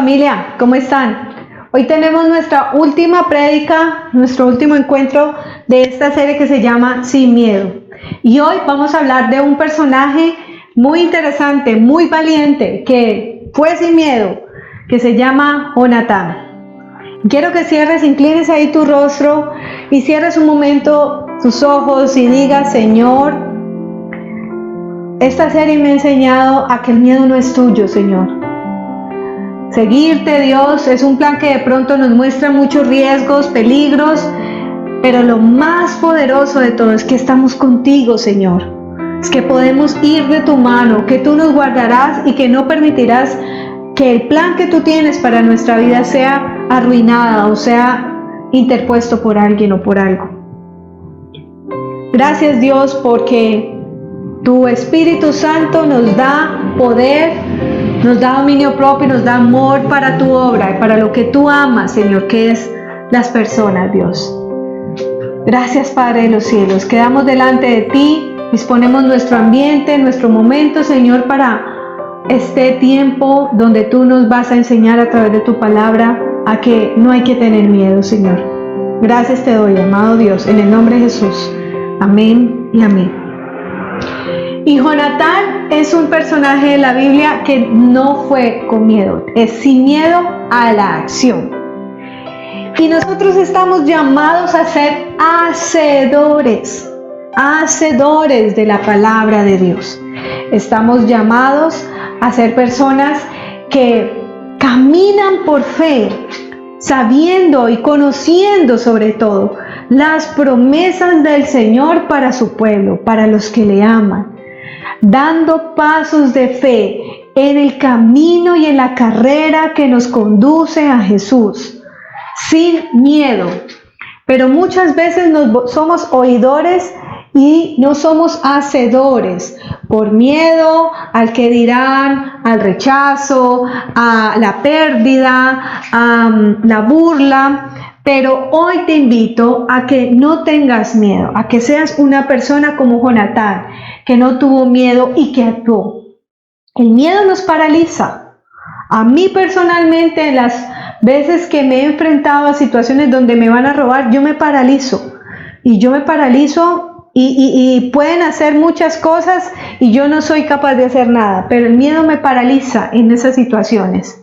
familia, ¿cómo están? Hoy tenemos nuestra última prédica, nuestro último encuentro de esta serie que se llama Sin Miedo. Y hoy vamos a hablar de un personaje muy interesante, muy valiente, que fue sin miedo, que se llama Jonatán. Quiero que cierres, inclines ahí tu rostro y cierres un momento tus ojos y digas: Señor, esta serie me ha enseñado a que el miedo no es tuyo, Señor. Seguirte, Dios, es un plan que de pronto nos muestra muchos riesgos, peligros, pero lo más poderoso de todo es que estamos contigo, Señor. Es que podemos ir de tu mano, que tú nos guardarás y que no permitirás que el plan que tú tienes para nuestra vida sea arruinada o sea interpuesto por alguien o por algo. Gracias, Dios, porque tu Espíritu Santo nos da poder, nos da dominio propio, nos da amor para tu obra y para lo que tú amas, Señor, que es las personas, Dios. Gracias, Padre de los cielos. Quedamos delante de ti, disponemos nuestro ambiente, nuestro momento, Señor, para este tiempo donde tú nos vas a enseñar a través de tu palabra a que no hay que tener miedo, Señor. Gracias te doy, amado Dios, en el nombre de Jesús. Amén y amén. Y Jonatán es un personaje de la Biblia que no fue con miedo, es sin miedo a la acción. Y nosotros estamos llamados a ser hacedores de la palabra de Dios. Estamos llamados a ser personas que caminan por fe, sabiendo y conociendo sobre todo las promesas del Señor para su pueblo, para los que le aman, dando pasos de fe en el camino y en la carrera que nos conduce a Jesús, sin miedo. Pero muchas veces somos oidores y no somos hacedores, por miedo al que dirán, al rechazo, a la pérdida, a la burla. Pero hoy te invito a que no tengas miedo, a que seas una persona como Jonatán, que no tuvo miedo y que actuó. El miedo nos paraliza. A mí personalmente, en las veces que me he enfrentado a situaciones donde me van a robar, yo me paralizo. Y pueden hacer muchas cosas y yo no soy capaz de hacer nada, pero el miedo me paraliza en esas situaciones.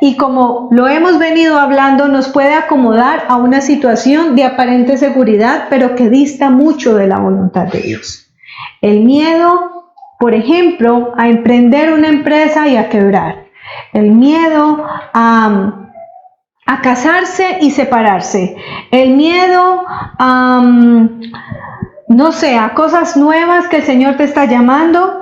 Y como lo hemos venido hablando, nos puede acomodar a una situación de aparente seguridad, pero que dista mucho de la voluntad de Dios. El miedo, por ejemplo, a emprender una empresa y a quebrar. El miedo a casarse y separarse. El miedo a cosas nuevas que el Señor te está llamando,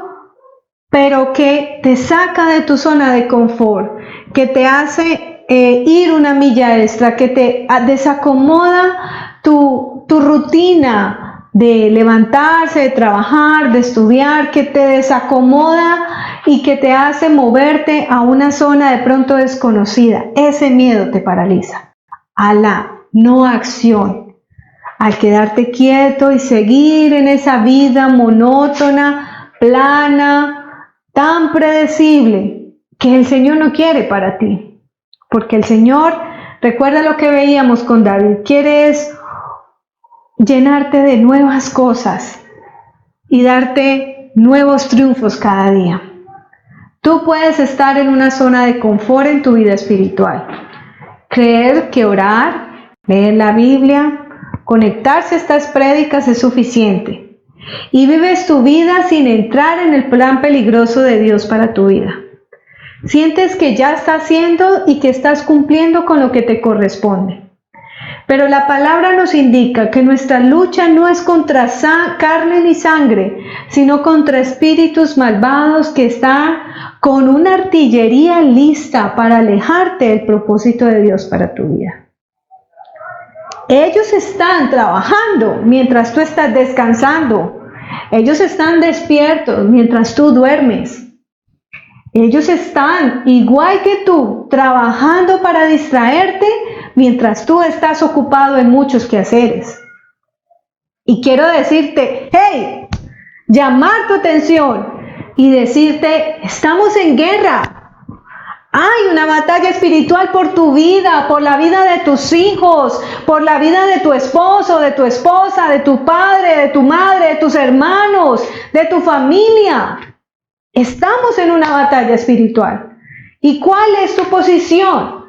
pero que te saca de tu zona de confort, que te hace ir una milla extra, que te desacomoda tu rutina de levantarse, de trabajar, de estudiar, que te desacomoda y que te hace moverte a una zona de pronto desconocida. Ese miedo te paraliza a la no acción, al quedarte quieto y seguir en esa vida monótona, plana, tan predecible, que el Señor no quiere para ti. Porque el Señor, recuerda lo que veíamos con David, quiere llenarte de nuevas cosas y darte nuevos triunfos cada día. Tú puedes estar en una zona de confort en tu vida espiritual. Creer que orar, leer la Biblia, conectarse a estas prédicas es suficiente. Y vives tu vida sin entrar en el plan peligroso de Dios para tu vida. Sientes que ya estás haciendo y que estás cumpliendo con lo que te corresponde. Pero la palabra nos indica que nuestra lucha no es contra carne ni sangre, sino contra espíritus malvados que están con una artillería lista para alejarte del propósito de Dios para tu vida. Ellos están trabajando mientras tú estás descansando. Ellos están despiertos mientras tú duermes. Ellos están, igual que tú, trabajando para distraerte mientras tú estás ocupado en muchos quehaceres. Y quiero decirte, hey, llamar tu atención y decirte, estamos en guerra. Hay una batalla espiritual por tu vida, por la vida de tus hijos, por la vida de tu esposo, de tu esposa, de tu padre, de tu madre, de tus hermanos, de tu familia. Estamos en una batalla espiritual. ¿Y cuál es tu posición?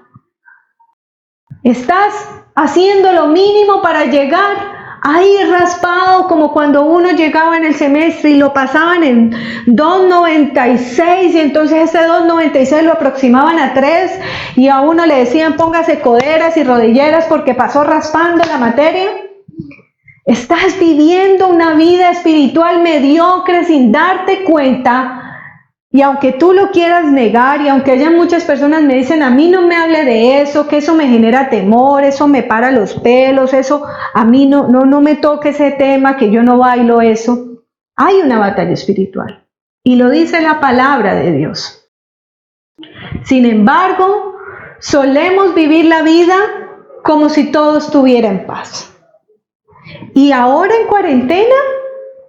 ¿Estás haciendo lo mínimo para llegar ahí raspado, como cuando uno llegaba en el semestre y lo pasaban en 2.96 y entonces ese 2.96 lo aproximaban a 3 y a uno le decían póngase coderas y rodilleras porque pasó raspando la materia? Estás viviendo una vida espiritual mediocre sin darte cuenta. Y aunque tú lo quieras negar y aunque haya muchas personas me dicen a mí no me hable de eso, que eso me genera temor, eso me para los pelos, eso a mí no me toque ese tema, que yo no bailo eso. Hay una batalla espiritual y lo dice la palabra de Dios. Sin embargo, solemos vivir la vida como si todo estuviera en paz. Y ahora en cuarentena,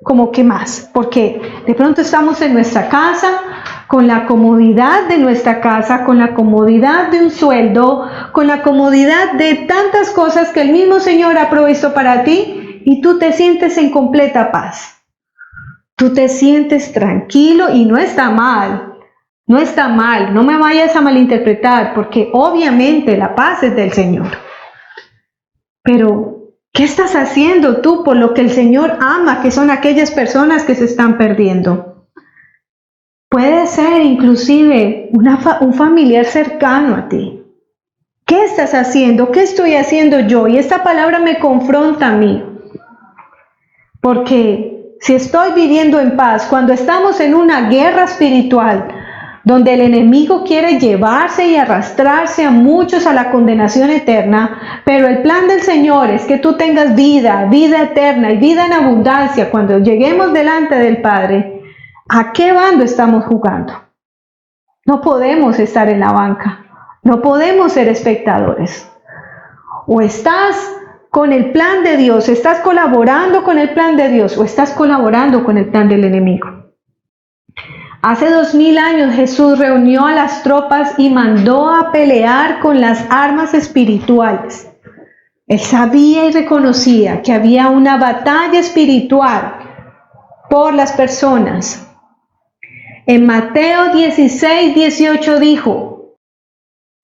como que más, porque de pronto estamos en nuestra casa, con la comodidad de nuestra casa, con la comodidad de un sueldo, con la comodidad de tantas cosas que el mismo Señor ha provisto para ti y tú te sientes en completa paz. Tú te sientes tranquilo y no está mal, no me vayas a malinterpretar, porque obviamente la paz es del Señor. Pero ¿qué estás haciendo tú por lo que el Señor ama, que son aquellas personas que se están perdiendo? Puede ser inclusive un familiar cercano a ti. ¿Qué estás haciendo? ¿Qué estoy haciendo yo? Y esta palabra me confronta a mí. Porque si estoy viviendo en paz, cuando estamos en una guerra espiritual, donde el enemigo quiere llevarse y arrastrarse a muchos a la condenación eterna, pero el plan del Señor es que tú tengas vida eterna y vida en abundancia cuando lleguemos delante del Padre. ¿A qué bando estamos jugando? No podemos estar en la banca, no podemos ser espectadores. O estás con el plan de Dios, estás colaborando con el plan de Dios, o estás colaborando con el plan del enemigo. Hace 2000 años Jesús reunió a las tropas y mandó a pelear con las armas espirituales. Él sabía y reconocía que había una batalla espiritual por las personas. En Mateo 16:18 dijo: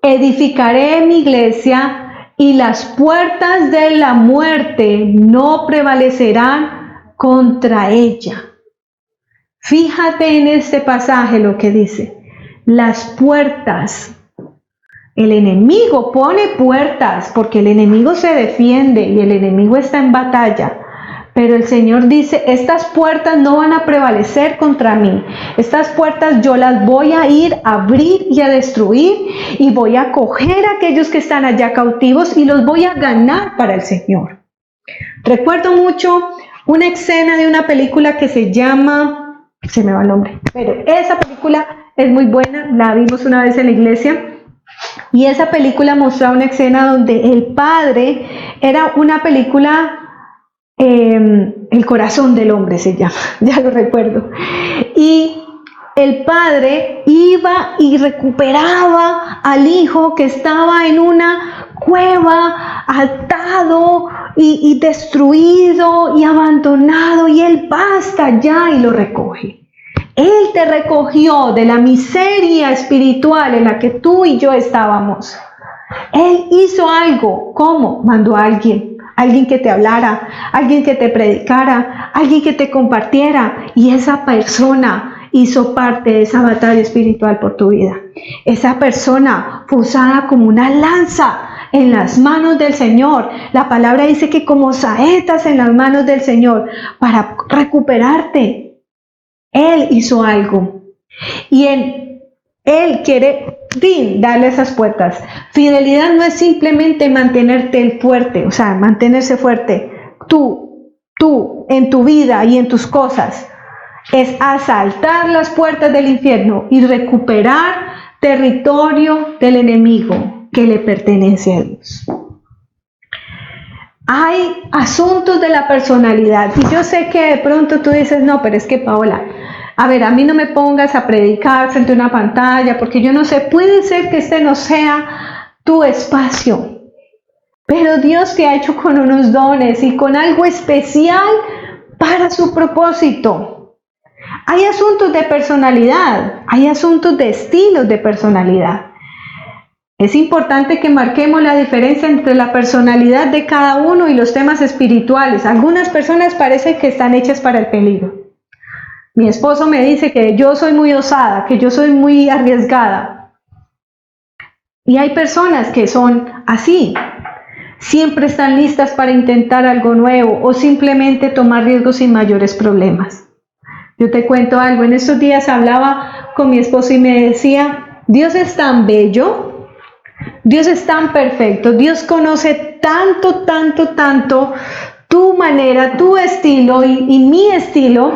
edificaré mi iglesia y las puertas de la muerte no prevalecerán contra ella. Fíjate en este pasaje lo que dice, las puertas. El enemigo pone puertas porque el enemigo se defiende y el enemigo está en batalla. Pero el Señor dice, estas puertas no van a prevalecer contra mí. Estas puertas yo las voy a ir a abrir y a destruir y voy a coger a aquellos que están allá cautivos y los voy a ganar para el Señor. Recuerdo mucho una escena de una película que se llama, se me va el nombre, pero esa película es muy buena, la vimos una vez en la iglesia. Y esa película mostraba una escena donde el padre, era una película, El corazón del hombre se llama, ya lo recuerdo. Y el padre iba y recuperaba al hijo que estaba en una cueva, atado y destruido y abandonado, y él va hasta allá y lo recoge. Él te recogió de la miseria espiritual en la que tú y yo estábamos. Él hizo algo. ¿Cómo? Mandó a alguien que te hablara, alguien que te predicara, alguien que te compartiera. Y esa persona hizo parte de esa batalla espiritual por tu vida. Esa persona fue usada como una lanza en las manos del Señor. La palabra dice que como saetas en las manos del Señor para recuperarte. Él hizo algo y Él quiere darle esas puertas. Fidelidad no es simplemente mantenerte fuerte, o sea, mantenerse fuerte. Tú, en tu vida y en tus cosas, es asaltar las puertas del infierno y recuperar territorio del enemigo que le pertenece a Dios. Hay asuntos de la personalidad y yo sé que de pronto tú dices, no, pero es que Paola, A ver, a mí no me pongas a predicar frente a una pantalla, porque yo no sé, puede ser que este no sea tu espacio, pero Dios te ha hecho con unos dones y con algo especial para su propósito. Hay asuntos de personalidad, hay asuntos de estilos de personalidad. Es importante que marquemos la diferencia entre la personalidad de cada uno y los temas espirituales. Algunas personas parecen que están hechas para el peligro. Mi esposo me dice que yo soy muy osada, que yo soy muy arriesgada. Y hay personas que son así. Siempre están listas para intentar algo nuevo o simplemente tomar riesgos sin mayores problemas. Yo te cuento algo. En estos días hablaba con mi esposo y me decía, Dios es tan bello, Dios es tan perfecto, Dios conoce tanto tu manera, tu estilo y mi estilo,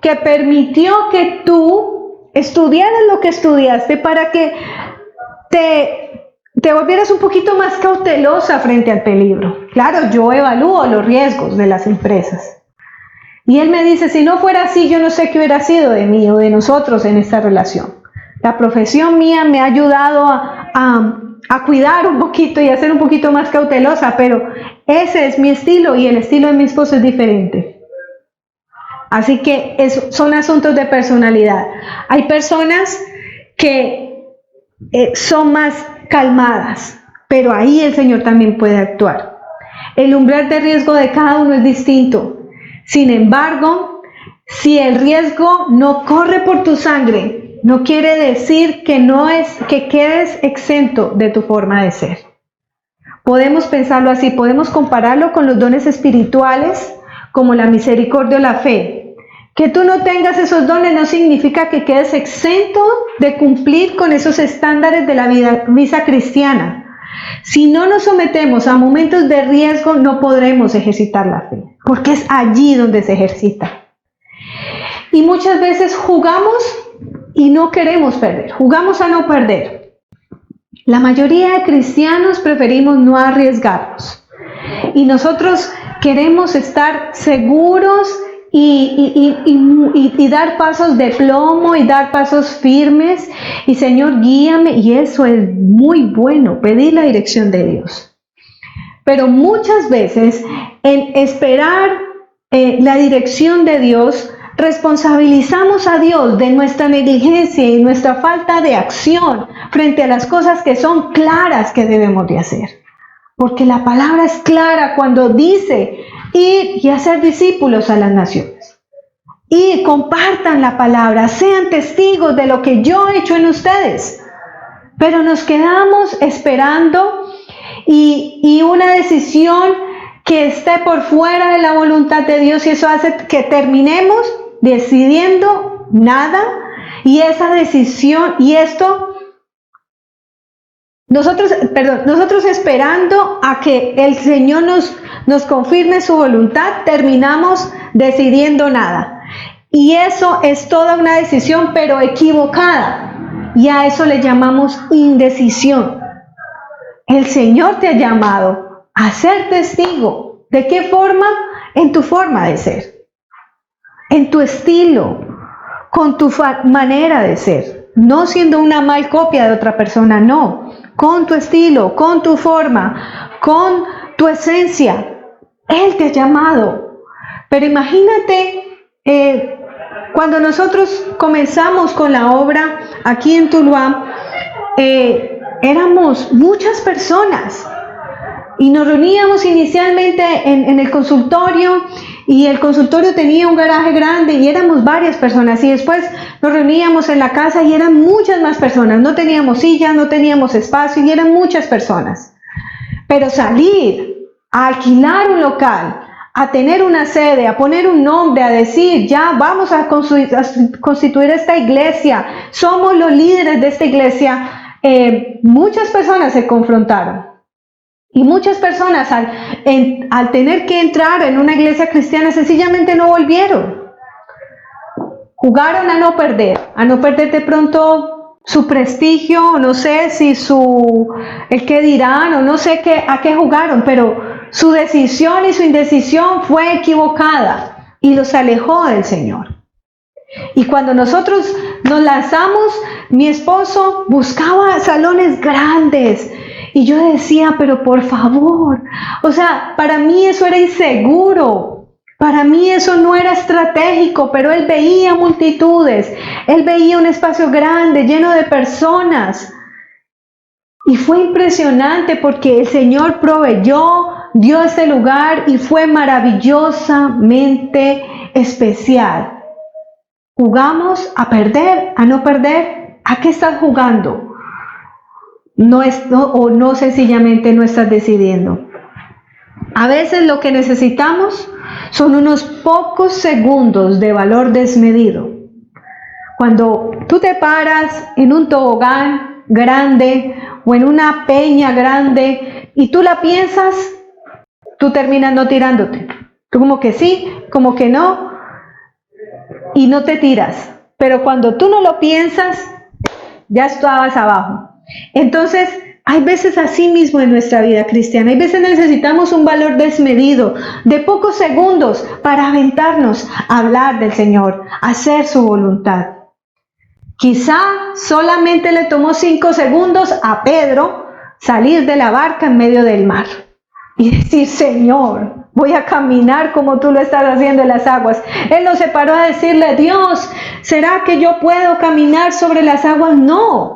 que permitió que tú estudiaras lo que estudiaste para que te volvieras un poquito más cautelosa frente al peligro. Claro, yo evalúo los riesgos de las empresas. Y él me dice, si no fuera así, yo no sé qué hubiera sido de mí o de nosotros en esta relación. La profesión mía me ha ayudado a cuidar un poquito y a ser un poquito más cautelosa, pero ese es mi estilo y el estilo de mi esposo es diferente. Así que son asuntos de personalidad. Hay personas que son más calmadas, pero ahí el Señor también puede actuar. El umbral de riesgo de cada uno es distinto. Sin embargo, si el riesgo no corre por tu sangre, no quiere decir que quedes exento de tu forma de ser. Podemos pensarlo así, podemos compararlo con los dones espirituales como la misericordia o la fe. Que tú no tengas esos dones no significa que quedes exento de cumplir con esos estándares de la vida cristiana. Si no nos sometemos a momentos de riesgo, no podremos ejercitar la fe, porque es allí donde se ejercita. Y muchas veces jugamos y no queremos perder, jugamos a no perder. La mayoría de cristianos preferimos no arriesgarnos. Y nosotros queremos estar seguros y dar pasos de plomo y dar pasos firmes y Señor guíame, y eso es muy bueno, pedir la dirección de Dios. Pero muchas veces en esperar la dirección de Dios responsabilizamos a Dios de nuestra negligencia y nuestra falta de acción frente a las cosas que son claras que debemos de hacer. Porque la palabra es clara cuando dice ir y hacer discípulos a las naciones. Y compartan la palabra, sean testigos de lo que yo he hecho en ustedes. Pero nos quedamos esperando y una decisión que esté por fuera de la voluntad de Dios, y eso hace que terminemos decidiendo nada, y esa decisión y esto nosotros esperando a que el Señor nos confirme su voluntad, terminamos decidiendo nada. Y eso es toda una decisión, pero equivocada. Y a eso le llamamos indecisión. El Señor te ha llamado a ser testigo. ¿De qué forma? En tu forma de ser, en tu estilo, con tu manera de ser. No siendo una mal copia de otra persona, no. Con tu estilo, con tu forma, con tu esencia. Él te ha llamado. Pero imagínate, cuando nosotros comenzamos con la obra aquí en Tuluá, éramos muchas personas y nos reuníamos inicialmente en el consultorio, y el consultorio tenía un garaje grande y éramos varias personas, y después nos reuníamos en la casa y eran muchas más personas. No teníamos sillas, no teníamos espacio y eran muchas personas. Pero salir a alquilar un local, a tener una sede, a poner un nombre, a decir ya vamos a constituir esta iglesia, somos los líderes de esta iglesia, muchas personas se confrontaron. Y muchas personas al tener que entrar en una iglesia cristiana sencillamente no volvieron. Jugaron a no perder de pronto su prestigio, no sé si el qué dirán, o no sé a qué jugaron, pero su decisión y su indecisión fue equivocada y los alejó del Señor. Y cuando nosotros nos lanzamos, mi esposo buscaba salones grandes. Y yo decía, pero por favor, o sea, para mí eso era inseguro. Para mí eso no era estratégico, pero él veía multitudes. Él veía un espacio grande, lleno de personas. Y fue impresionante porque el Señor proveyó, dio ese lugar y fue maravillosamente especial. ¿Jugamos a perder, a no perder? ¿A qué estás jugando? No sencillamente no estás decidiendo. A veces lo que necesitamos son unos pocos segundos de valor desmedido. Cuando tú te paras en un tobogán grande o en una peña grande y tú la piensas, tú terminas no tirándote. Tú como que sí, como que no, y no te tiras. Pero cuando tú no lo piensas, ya estabas abajo. Entonces, hay veces así mismo en nuestra vida cristiana. Hay veces necesitamos un valor desmedido de pocos segundos para aventarnos a hablar del Señor, a hacer su voluntad. Quizá solamente le tomó 5 segundos a Pedro salir de la barca en medio del mar y decir, Señor, voy a caminar como tú lo estás haciendo en las aguas. Él no se paró a decirle, Dios, ¿será que yo puedo caminar sobre las aguas? No.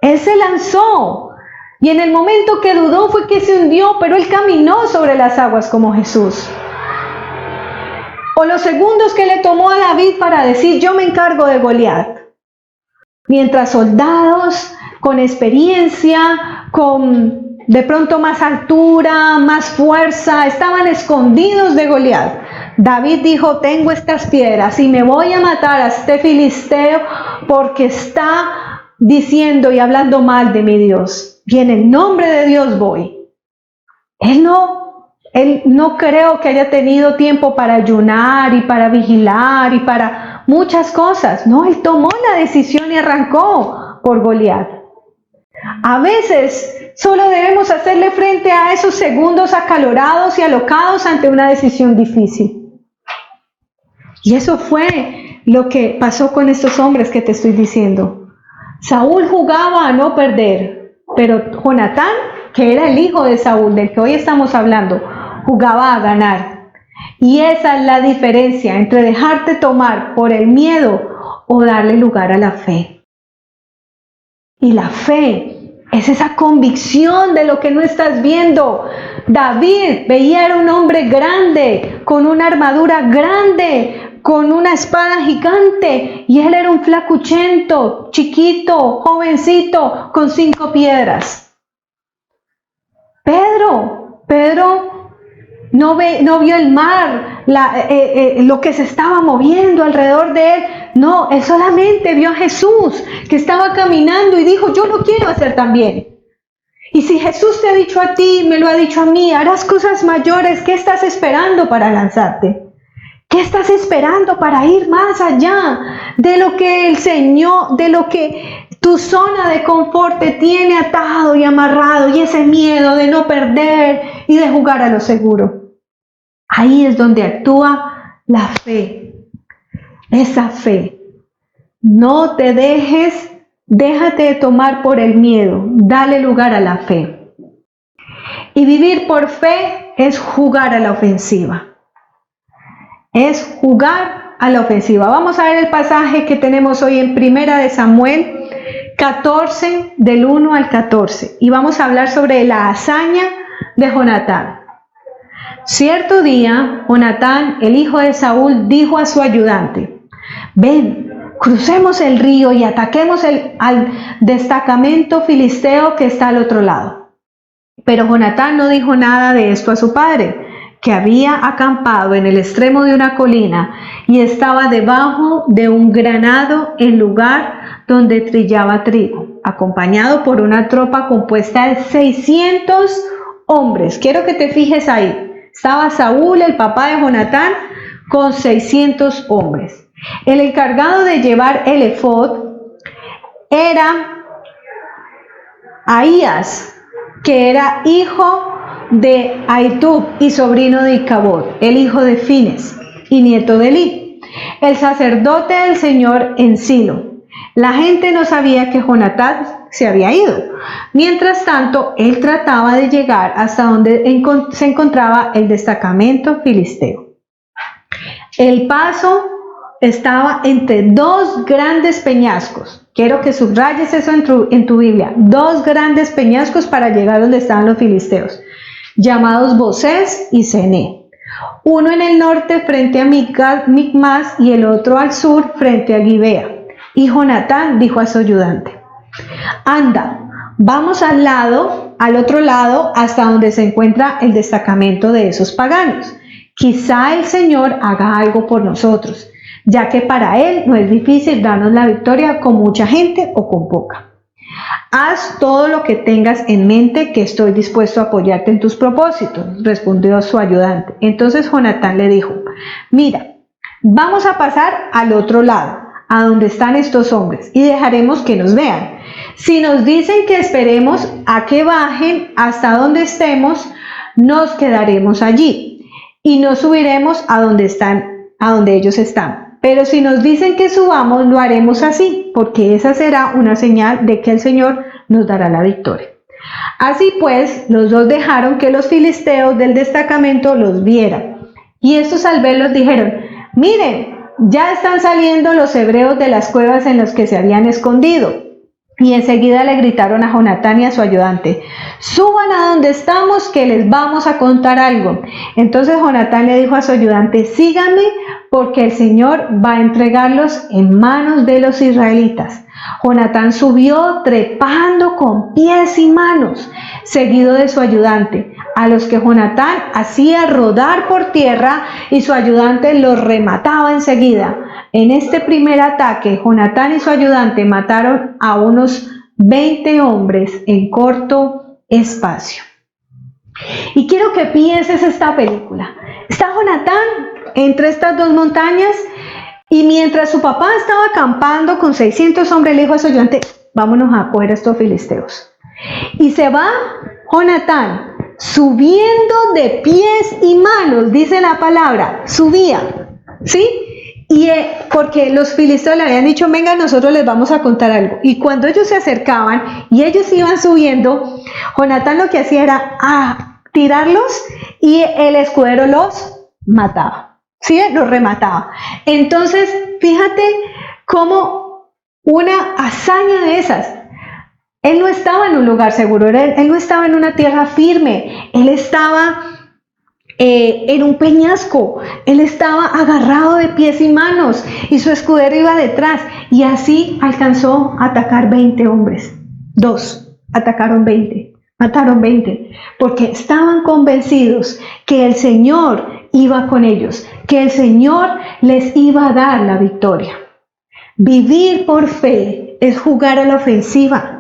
Él se lanzó y en el momento que dudó fue que se hundió, pero él caminó sobre las aguas como Jesús. O los segundos que le tomó a David para decir, yo me encargo de Goliat. Mientras soldados con experiencia, con de pronto más altura, más fuerza, estaban escondidos de Goliat. David dijo, tengo estas piedras y me voy a matar a este filisteo porque está diciendo y hablando mal de mi Dios. Y en el nombre de Dios voy. Él no creo que haya tenido tiempo para ayunar y para vigilar y para muchas cosas. No, él tomó la decisión y arrancó por Goliat. A veces solo debemos hacerle frente a esos segundos acalorados y alocados ante una decisión difícil. Y eso fue lo que pasó con estos hombres que te estoy diciendo. Saúl jugaba a no perder, pero Jonatán, que era el hijo de Saúl, del que hoy estamos hablando, jugaba a ganar. Y esa es la diferencia entre dejarte tomar por el miedo o darle lugar a la fe. Y la fe es esa convicción de lo que no estás viendo. David veía era un hombre grande, con una armadura grande, con una espada gigante, y él era un flacuchento, chiquito, jovencito, con 5 piedras. Pedro no vio el mar, lo que se estaba moviendo alrededor de él. No, él solamente vio a Jesús que estaba caminando y dijo, yo lo quiero hacer también. Y si Jesús te ha dicho a ti, me lo ha dicho a mí, harás cosas mayores, ¿qué estás esperando para lanzarte? ¿Qué estás esperando para ir más allá de lo que el Señor, de lo que tu zona de confort te tiene atado y amarrado, y ese miedo de no perder y de jugar a lo seguro? Ahí es donde actúa la fe, esa fe. No te déjate de tomar por el miedo, dale lugar a la fe. Y vivir por fe es jugar a la ofensiva. Es jugar a la ofensiva. Vamos a ver el pasaje que tenemos hoy en 1 Samuel 14, del 1 al 14. Y vamos a hablar sobre la hazaña de Jonatán. Cierto día, Jonatán, el hijo de Saúl, dijo a su ayudante, ven, crucemos el río y ataquemos al destacamento filisteo que está al otro lado. Pero Jonatán no dijo nada de esto a su padre, que había acampado en el extremo de una colina y estaba debajo de un granado en lugar donde trillaba trigo, acompañado por una tropa compuesta de 600 hombres. Quiero que te fijes ahí. Estaba Saúl, el papá de Jonatán, con 600 hombres. El encargado de llevar el efod era Ahías, que era hijo de Ahitub y sobrino de Icabod, el hijo de Fines y nieto de Elí. el sacerdote del Señor en Silo. La gente no sabía que Jonatán se había ido. Mientras tanto, él trataba de llegar hasta donde se encontraba el destacamento filisteo. El paso estaba entre dos grandes peñascos. Quiero que subrayes eso en tu Biblia. Dos grandes peñascos para llegar donde estaban los filisteos, llamados Bosés y Cené. Uno en el norte frente a Micmas y el otro al sur frente a Gibea. Y Jonatán dijo a su ayudante: anda, vamos al otro lado hasta donde se encuentra el destacamento de esos paganos. Quizá el Señor haga algo por nosotros, ya que para Él no es difícil darnos la victoria con mucha gente o con poca. Haz todo lo que tengas en mente, que estoy dispuesto a apoyarte en tus propósitos, respondió su ayudante. Entonces Jonatán le dijo: mira, vamos a pasar al otro lado, a donde están estos hombres, y dejaremos que nos vean. Si nos dicen que esperemos a que bajen hasta donde estemos, nos quedaremos allí y no subiremos a donde ellos están. Pero si nos dicen que subamos, lo haremos así, porque esa será una señal de que el Señor nos dará la victoria. Así pues, los dos dejaron que los filisteos del destacamento los vieran. Y estos al verlos dijeron: miren, ya están saliendo los hebreos de las cuevas en las que se habían escondido. Y enseguida le gritaron a Jonatán y a su ayudante: suban a donde estamos, que les vamos a contar algo. Entonces Jonatán le dijo a su ayudante: síganme, porque el Señor va a entregarlos en manos de los israelitas. Jonatán subió trepando con pies y manos, seguido de su ayudante, a los que Jonatán hacía rodar por tierra y su ayudante los remataba enseguida. En este primer ataque, Jonatán y su ayudante mataron a unos 20 hombres en corto espacio. Y quiero que pienses esta película. Está Jonatán entre estas dos montañas, y mientras su papá estaba acampando con 600 hombres, le dijo a su ayudante: vámonos a coger a estos filisteos. Y se va Jonatán subiendo de pies y manos, dice la palabra, subía, ¿sí? Y porque los filisteos le habían dicho: venga, nosotros les vamos a contar algo. Y cuando ellos se acercaban y ellos iban subiendo, Jonatán lo que hacía era tirarlos, y el escudero los mataba, ¿sí? Los remataba. Entonces, fíjate cómo una hazaña de esas. Él no estaba en un lugar seguro, él no estaba en una tierra firme, él estaba en un peñasco, él estaba agarrado de pies y manos, y su escudero iba detrás, y así alcanzó a atacar 20 hombres. Atacaron 20, mataron 20, porque estaban convencidos que el Señor iba con ellos, que el Señor les iba a dar la victoria. Vivir por fe es jugar a la ofensiva.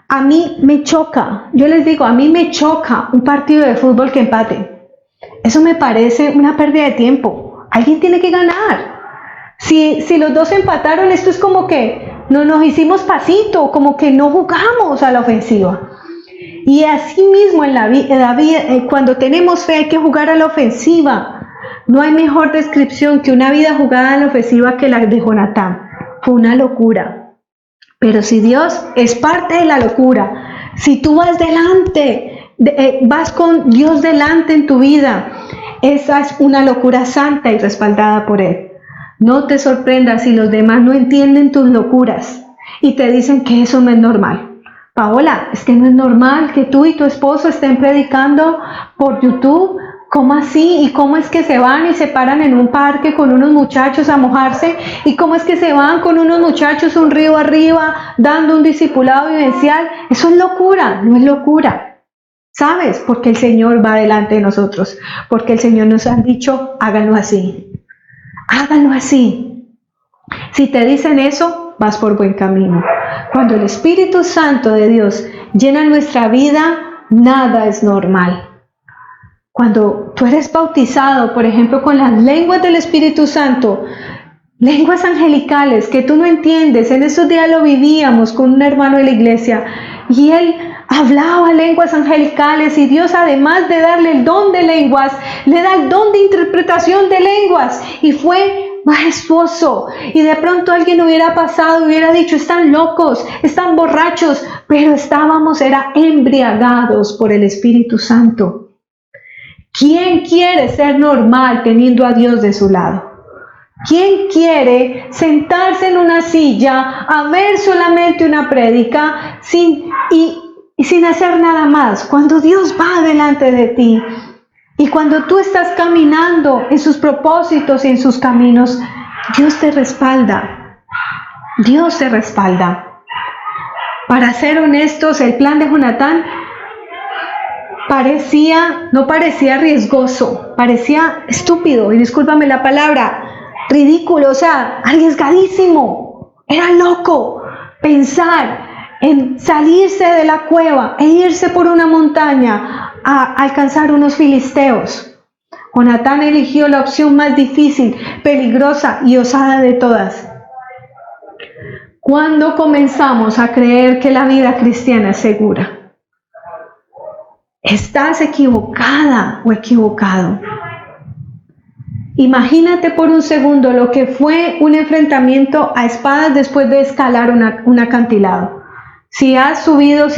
A mí me choca, yo les digo, a mí me choca un partido de fútbol que empate. Eso me parece una pérdida de tiempo. Alguien tiene que ganar. Si los dos empataron, esto es como que no nos hicimos pasito, como que no jugamos a la ofensiva. Y así mismo en la vida, cuando tenemos fe, hay que jugar a la ofensiva. No hay mejor descripción que una vida jugada a la ofensiva que la de Jonatán. Fue una locura. Pero si Dios es parte de la locura, si tú vas delante, vas con Dios delante en tu vida, esa es una locura santa y respaldada por Él. No te sorprendas si los demás no entienden tus locuras y te dicen que eso no es normal. Paola, es que no es normal que tú y tu esposo estén predicando por YouTube. ¿Cómo así? ¿Y cómo es que se van y se paran en un parque con unos muchachos a mojarse? ¿Y cómo es que se van con unos muchachos un río arriba dando un discipulado vivencial? Eso es locura, no es locura. ¿Sabes? Porque el Señor va delante de nosotros. Porque el Señor nos ha dicho: háganlo así. Háganlo así. Si te dicen eso, vas por buen camino. Cuando el Espíritu Santo de Dios llena nuestra vida, nada es normal. Cuando tú eres bautizado, por ejemplo, con las lenguas del Espíritu Santo, lenguas angelicales que tú no entiendes, en esos días lo vivíamos con un hermano de la iglesia, y él hablaba lenguas angelicales, y Dios, además de darle el don de lenguas, le da el don de interpretación de lenguas, y fue majestuoso. Y de pronto alguien hubiera pasado, hubiera dicho, están locos, están borrachos, pero era embriagados por el Espíritu Santo. ¿Quién quiere ser normal teniendo a Dios de su lado? ¿Quién quiere sentarse en una silla a ver solamente una prédica sin hacer nada más? Cuando Dios va delante de ti y cuando tú estás caminando en sus propósitos y en sus caminos, Dios te respalda. Dios te respalda. Para ser honestos, el plan de Jonatán no parecía riesgoso, parecía estúpido, y discúlpame la palabra, ridículo, arriesgadísimo. Era loco pensar en salirse de la cueva e irse por una montaña a alcanzar unos filisteos. Jonatán eligió la opción más difícil, peligrosa y osada de todas. ¿Cuándo comenzamos a creer que la vida cristiana es segura? ¿Estás equivocada o equivocado? Imagínate por un segundo lo que fue un enfrentamiento a espadas después de escalar un acantilado. Si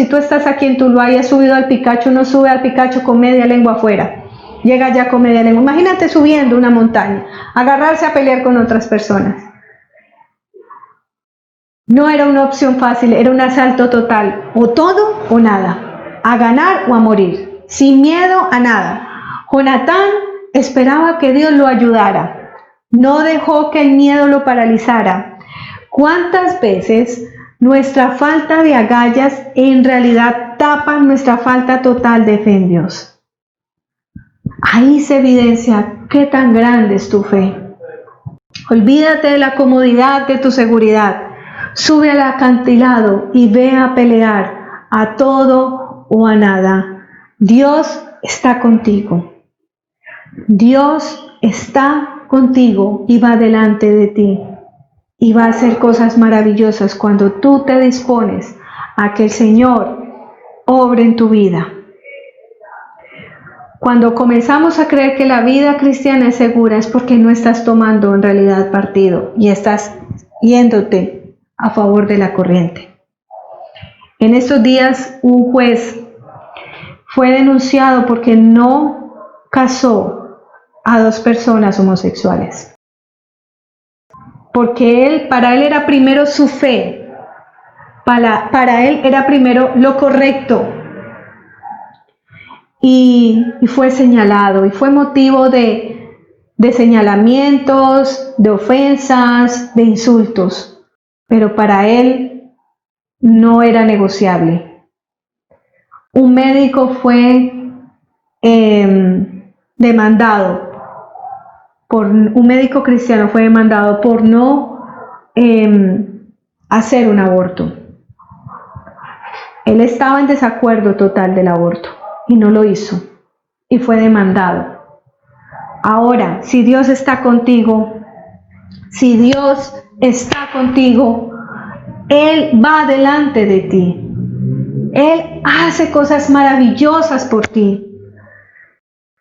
tú estás aquí en Tuluá y has subido al Picacho, uno sube al Picacho con media lengua afuera. Llega ya con media lengua. Imagínate subiendo una montaña, agarrarse a pelear con otras personas. No era una opción fácil, era un asalto total. O todo o nada. A ganar o a morir. Sin miedo a nada. Jonatán esperaba que Dios lo ayudara. No dejó que el miedo lo paralizara. ¿Cuántas veces nuestra falta de agallas en realidad tapa nuestra falta total de fe en Dios? Ahí se evidencia qué tan grande es tu fe. Olvídate de la comodidad de tu seguridad. Sube al acantilado y ve a pelear a todo o a nada. Dios está contigo. Dios está contigo y va delante de ti. Y va a hacer cosas maravillosas cuando tú te dispones a que el Señor obre en tu vida. Cuando comenzamos a creer que la vida cristiana es segura es porque no estás tomando en realidad partido y estás yéndote a favor de la corriente. En estos días un juez fue denunciado porque no casó a 2 personas homosexuales. Porque para él era primero su fe, para él era primero lo correcto. Y fue señalado, y fue motivo de señalamientos, de ofensas, de insultos. Pero para él no era negociable. Un médico fue demandado, un médico cristiano fue demandado por no hacer un aborto. Él estaba en desacuerdo total del aborto y no lo hizo y fue demandado. Ahora, si Dios está contigo, Él va delante de ti. Él hace cosas maravillosas por ti.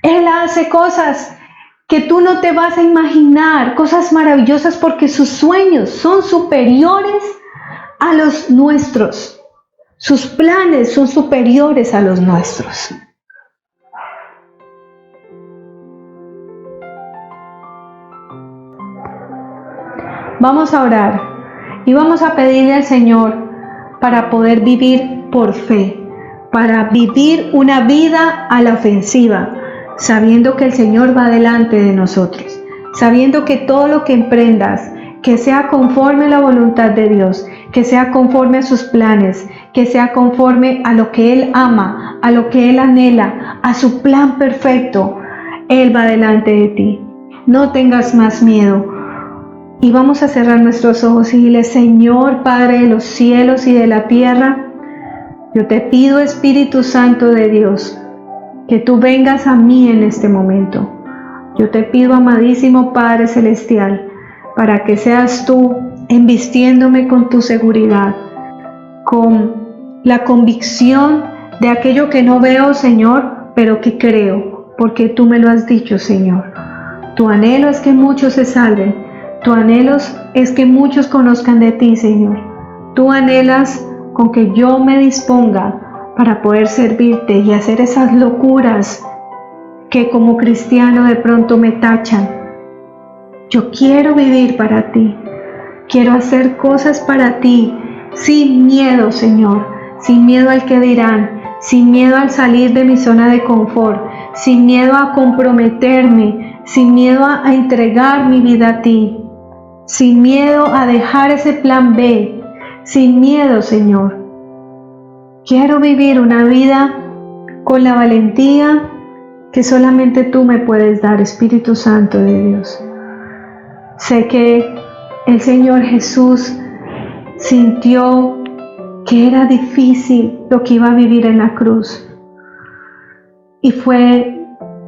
Él hace cosas que tú no te vas a imaginar, cosas maravillosas porque sus sueños son superiores a los nuestros. Sus planes son superiores a los nuestros. Vamos a orar y vamos a pedirle al Señor para poder vivir por fe, para vivir una vida a la ofensiva, sabiendo que el Señor va delante de nosotros, sabiendo que todo lo que emprendas, que sea conforme a la voluntad de Dios, que sea conforme a sus planes, que sea conforme a lo que Él ama, a lo que Él anhela, a su plan perfecto. Él va delante de ti. No tengas más miedo. Y vamos a cerrar nuestros ojos y dile: Señor, Padre de los cielos y de la tierra, yo te pido, Espíritu Santo de Dios, que tú vengas a mí en este momento. Yo te pido, amadísimo Padre Celestial, para que seas tú embistiéndome con tu seguridad, con la convicción de aquello que no veo, Señor, pero que creo, porque tú me lo has dicho, Señor. Tu anhelo es que muchos se salven. Tu anhelo es que muchos conozcan de ti, Señor. Tú anhelas con que yo me disponga para poder servirte y hacer esas locuras que como cristiano de pronto me tachan. Yo quiero vivir para ti. Quiero hacer cosas para ti sin miedo, Señor. Sin miedo al que dirán. Sin miedo al salir de mi zona de confort. Sin miedo a comprometerme. Sin miedo a entregar mi vida a ti. Sin miedo a dejar ese plan B. Sin miedo, Señor. Quiero vivir una vida con la valentía que solamente tú me puedes dar, Espíritu Santo de Dios. Sé que el Señor Jesús sintió que era difícil lo que iba a vivir en la cruz. Y fue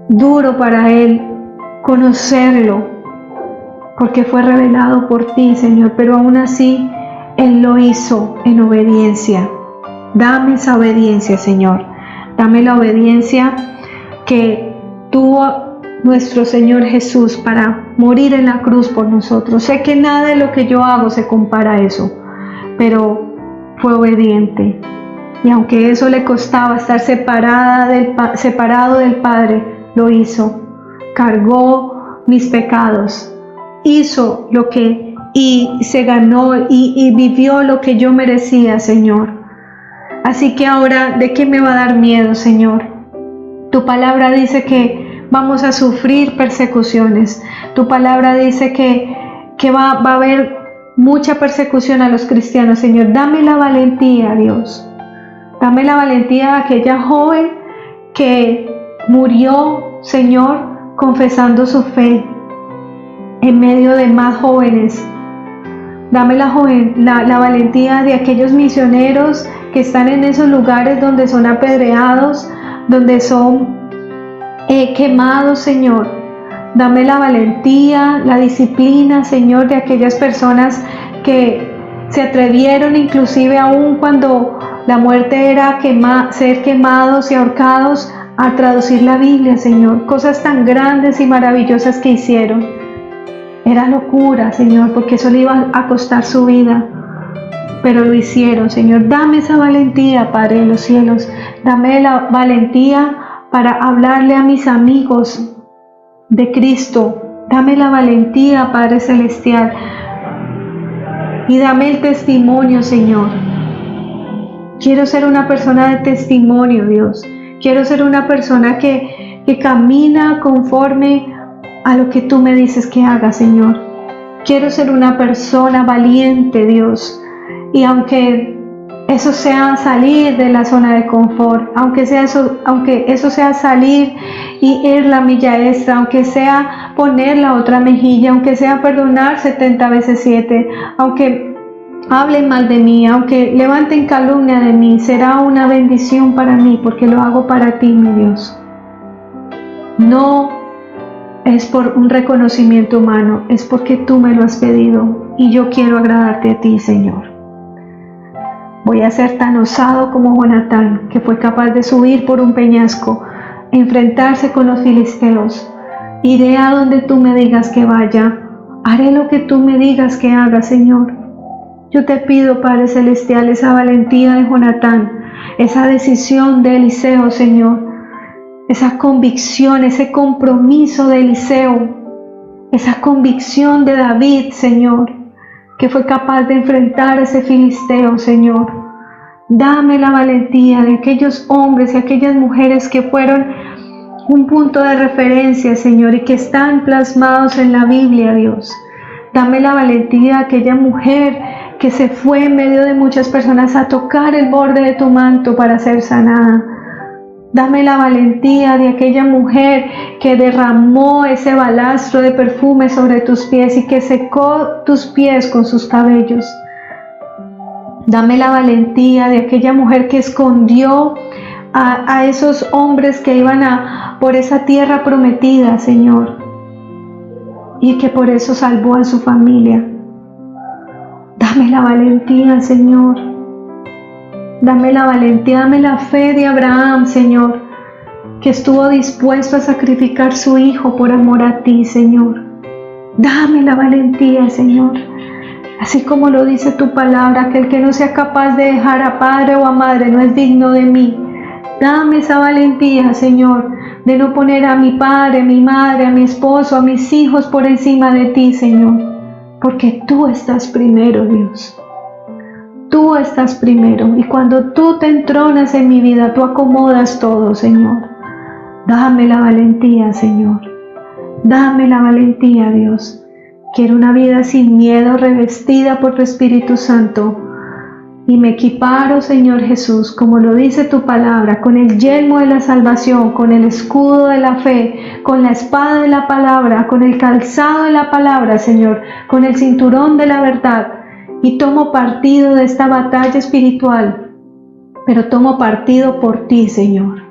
duro para Él conocerlo, porque fue revelado por ti, Señor, pero aún así Él lo hizo en obediencia. Dame esa obediencia, Señor. Dame la obediencia que tuvo nuestro Señor Jesús para morir en la cruz por nosotros. Sé que nada de lo que yo hago se compara a eso, pero fue obediente. Y aunque eso le costaba estar separado del Padre, lo hizo. Cargó mis pecados. Hizo lo que y se ganó y vivió lo que yo merecía, Señor. Así que ahora, ¿de qué me va a dar miedo, Señor? Tu palabra dice que vamos a sufrir persecuciones. Tu palabra dice que va a haber mucha persecución a los cristianos, Señor. Dame la valentía, Dios. Dame la valentía de aquella joven que murió, Señor, confesando su fe en medio de más jóvenes. Dame la valentía de aquellos misioneros que están en esos lugares donde son apedreados, donde son quemados, Señor. Dame la valentía, la disciplina, Señor, de aquellas personas que se atrevieron, inclusive aún cuando la muerte era ser quemados y ahorcados, a traducir la Biblia, Señor. Cosas tan grandes y maravillosas que hicieron. Era locura, Señor, porque eso le iba a costar su vida. Pero lo hicieron, Señor. Dame esa valentía, Padre de los cielos. Dame la valentía para hablarle a mis amigos de Cristo. Dame la valentía, Padre celestial. Y dame el testimonio, Señor. Quiero ser una persona de testimonio, Dios. Quiero ser una persona que camina conforme a lo que tú me dices que haga, Señor. Quiero ser una persona valiente, Dios. Y aunque eso sea salir de la zona de confort, aunque eso sea salir y ir la milla extra, aunque sea poner la otra mejilla, aunque sea perdonar 70 veces 7, aunque hablen mal de mí, aunque levanten calumnia de mí, será una bendición para mí, porque lo hago para ti, mi Dios. No es por un reconocimiento humano, es porque tú me lo has pedido y yo quiero agradarte a ti, Señor. Voy a ser tan osado como Jonatán, que fue capaz de subir por un peñasco, enfrentarse con los filisteos. Iré a donde tú me digas que vaya, haré lo que tú me digas que haga, Señor. Yo te pido, Padre Celestial, esa valentía de Jonatán, esa decisión de Eliseo, Señor, esa convicción, ese compromiso de Eliseo, esa convicción de David, Señor, que fue capaz de enfrentar a ese filisteo, Señor. Dame la valentía de aquellos hombres y aquellas mujeres que fueron un punto de referencia, Señor, y que están plasmados en la Biblia, Dios. Dame la valentía de aquella mujer que se fue en medio de muchas personas a tocar el borde de tu manto para ser sanada. Dame la valentía de aquella mujer que derramó ese balastro de perfume sobre tus pies y que secó tus pies con sus cabellos. Dame la valentía de aquella mujer que escondió a esos hombres que iban por esa tierra prometida, Señor, y que por eso salvó a su familia. Dame la valentía, Señor. Dame la valentía, dame la fe de Abraham, Señor, que estuvo dispuesto a sacrificar su hijo por amor a ti, Señor. Dame la valentía, Señor. Así como lo dice tu palabra, que el que no sea capaz de dejar a padre o a madre no es digno de mí. Dame esa valentía, Señor, de no poner a mi padre, a mi madre, a mi esposo, a mis hijos por encima de ti, Señor. Porque tú estás primero, Dios. Tú estás primero. Y cuando tú te entronas en mi vida, tú acomodas todo, Señor. Dame la valentía, Señor. Dame la valentía, Dios. Quiero una vida sin miedo, revestida por tu Espíritu Santo. Y me equiparo, Señor Jesús, como lo dice tu palabra, con el yelmo de la salvación, con el escudo de la fe, con la espada de la palabra, con el calzado de la palabra, Señor, con el cinturón de la verdad. Y tomo partido de esta batalla espiritual, pero tomo partido por ti, Señor.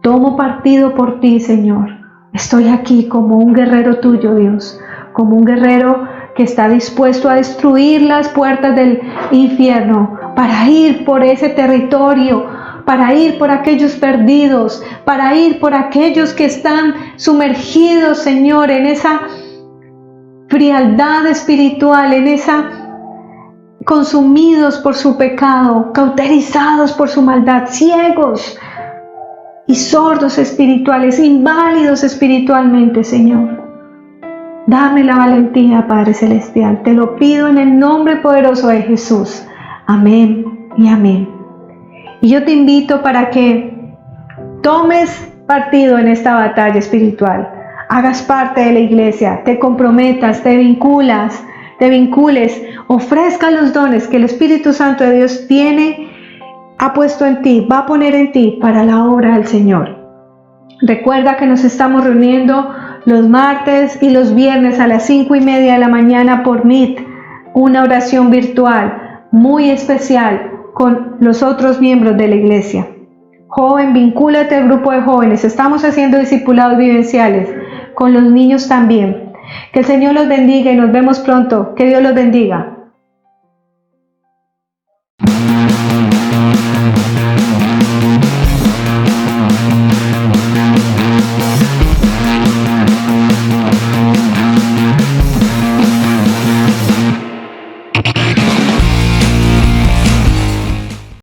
Tomo partido por ti, Señor. Estoy aquí como un guerrero tuyo, Dios, como un guerrero que está dispuesto a destruir las puertas del infierno para ir por ese territorio, para ir por aquellos perdidos, para ir por aquellos que están sumergidos, Señor, en esa frialdad espiritual, en esa consumidos por su pecado, cauterizados por su maldad, ciegos y sordos espirituales, inválidos espiritualmente, Señor. Dame la valentía, Padre Celestial. Te lo pido en el nombre poderoso de Jesús. Amén y amén. Y yo te invito para que tomes partido en esta batalla espiritual. Hagas parte de la iglesia, te comprometas, te vincules, ofrezca los dones que el Espíritu Santo de Dios ha puesto en ti, va a poner en ti para la obra del Señor. Recuerda que nos estamos reuniendo los martes y los viernes a las 5:30 de la mañana por Meet, una oración virtual muy especial con los otros miembros de la iglesia. Joven, vincúlate al grupo de jóvenes. Estamos haciendo discipulados vivenciales con los niños también. Que el Señor los bendiga y nos vemos pronto. Que Dios los bendiga.